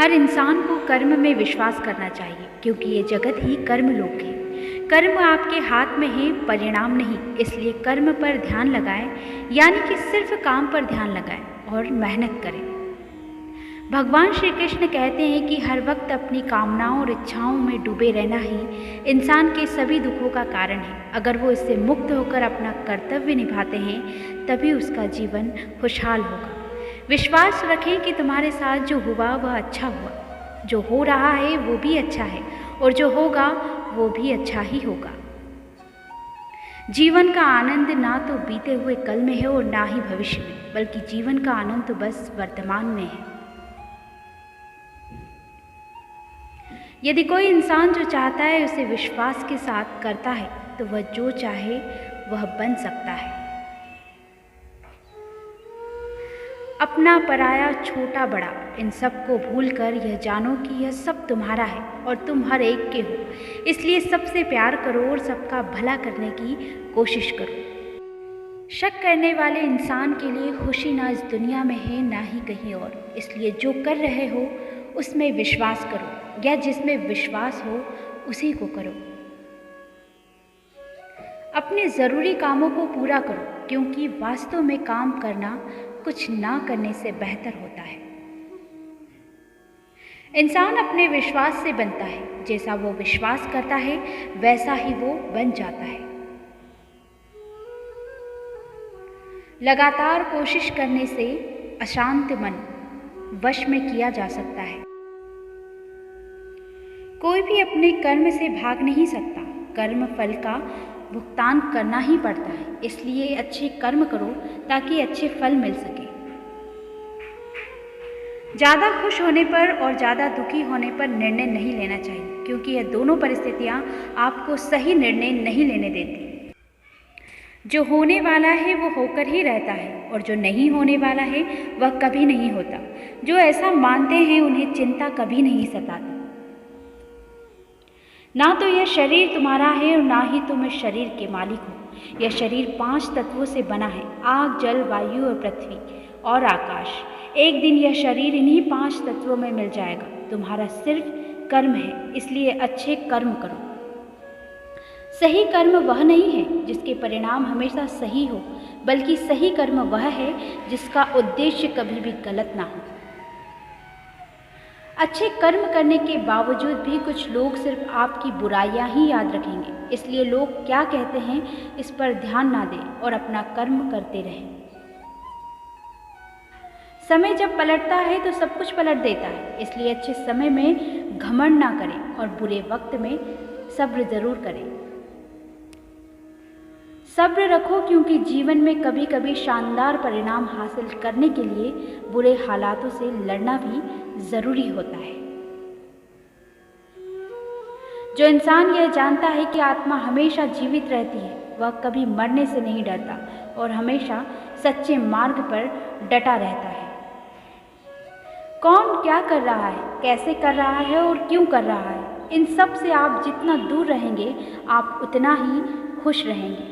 हर इंसान को कर्म में विश्वास करना चाहिए क्योंकि ये जगत ही कर्मलोक है। कर्म आपके हाथ में है, परिणाम नहीं। इसलिए कर्म पर ध्यान लगाएं, यानी कि सिर्फ काम पर ध्यान लगाएं और मेहनत करें। भगवान श्री कृष्ण कहते हैं कि हर वक्त अपनी कामनाओं और इच्छाओं में डूबे रहना ही इंसान के सभी दुखों का कारण है। अगर वो इससे मुक्त होकर अपना कर्तव्य निभाते हैं तभी उसका जीवन खुशहाल होगा। विश्वास रखें कि तुम्हारे साथ जो हुआ वह अच्छा हुआ, जो हो रहा है वो भी अच्छा है और जो होगा वो भी अच्छा ही होगा। जीवन का आनंद ना तो बीते हुए कल में है और ना ही भविष्य में, बल्कि जीवन का आनंद तो बस वर्तमान में है। यदि कोई इंसान जो चाहता है उसे विश्वास के साथ करता है तो वह जो चाहे वह बन सकता है। अपना पराया छोटा बड़ा इन सब को भूलकर यह जानो कि यह सब तुम्हारा है और तुम हर एक के हो। इसलिए सबसे प्यार करो और सबका भला करने की कोशिश करो। शक करने वाले इंसान के लिए खुशी ना इस दुनिया में है ना ही कहीं और। इसलिए जो कर रहे हो उसमें विश्वास करो, या जिसमें विश्वास हो उसी को करो। अपने ज़रूरी कामों को पूरा करो, क्योंकि वास्तव में काम करना कुछ ना करने से बेहतर होता है। इंसान अपने विश्वास से बनता है। जैसा वो विश्वास करता है वैसा ही वो बन जाता है। लगातार कोशिश करने से अशांत मन वश में किया जा सकता है। कोई भी अपने कर्म से भाग नहीं सकता। कर्म फल का भुगतान करना ही पड़ता है। इसलिए अच्छे कर्म करो ताकि अच्छे फल मिल सके। ज़्यादा खुश होने पर और ज़्यादा दुखी होने पर निर्णय नहीं लेना चाहिए, क्योंकि यह दोनों परिस्थितियाँ आपको सही निर्णय नहीं लेने देती। जो होने वाला है वो होकर ही रहता है और जो नहीं होने वाला है वह कभी नहीं होता। जो ऐसा मानते हैं उन्हें चिंता कभी नहीं सताती। ना तो यह शरीर तुम्हारा है और ना ही तुम इस शरीर के मालिक हो। यह शरीर 5 तत्वों से बना है, आग, जल, वायु और पृथ्वी और आकाश। एक दिन यह शरीर इन्हीं 5 तत्वों में मिल जाएगा। तुम्हारा सिर्फ कर्म है, इसलिए अच्छे कर्म करो। सही कर्म वह नहीं है जिसके परिणाम हमेशा सही हो, बल्कि सही कर्म वह है जिसका उद्देश्य कभी भी गलत ना हो। अच्छे कर्म करने के बावजूद भी कुछ लोग सिर्फ आपकी बुराइयां ही याद रखेंगे। इसलिए लोग क्या कहते हैं इस पर ध्यान ना दें और अपना कर्म करते रहें। समय जब पलटता है तो सब कुछ पलट देता है। इसलिए अच्छे समय में घमंड ना करें और बुरे वक्त में सब्र जरूर करें। सब्र रखो, क्योंकि जीवन में कभी कभी शानदार परिणाम हासिल करने के लिए बुरे हालातों से लड़ना भी जरूरी होता है। जो इंसान यह जानता है कि आत्मा हमेशा जीवित रहती है, वह कभी मरने से नहीं डरता और हमेशा सच्चे मार्ग पर डटा रहता है। कौन क्या कर रहा है, कैसे कर रहा है और क्यों कर रहा है, इन सब से आप जितना दूर रहेंगे आप उतना ही खुश रहेंगे।